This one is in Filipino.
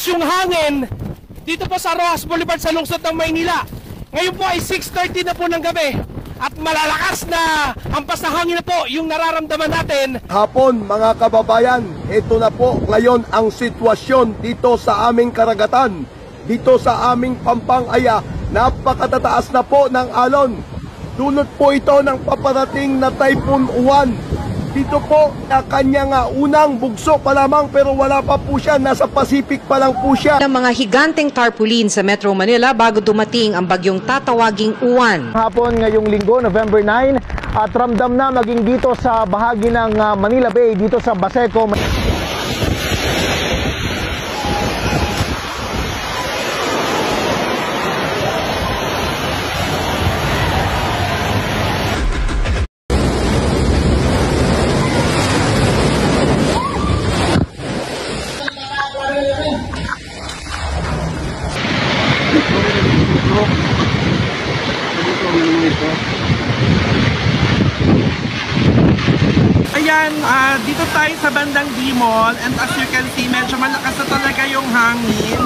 malakas yung hangin dito po sa Roxas Boulevard sa lungsod ng Maynila. Ngayon po ay 6:30 na po ng gabi at malalakas na hampas na hangin na po yung nararamdaman natin. Hapon mga kababayan, ito na po ngayon ang sitwasyon dito sa aming karagatan, dito sa aming Pampanga. Napakatataas na po ng alon. Dulot po ito ng paparating na Typhoon Uwan. Dito po na kanyang unang bugso pa lamang pero wala pa po siya, nasa Pacific pa lang po siya. Ng mga higanteng tarpaulin sa Metro Manila bago dumating ang bagyong tatawaging Uwan. Hapon ngayong linggo, November 9, at ramdam na maging dito sa bahagi ng Manila Bay, dito sa Baseco. Ayan, dito tayo sa bandang D-Mall and as you can see, medyo malakas na talaga yung hangin.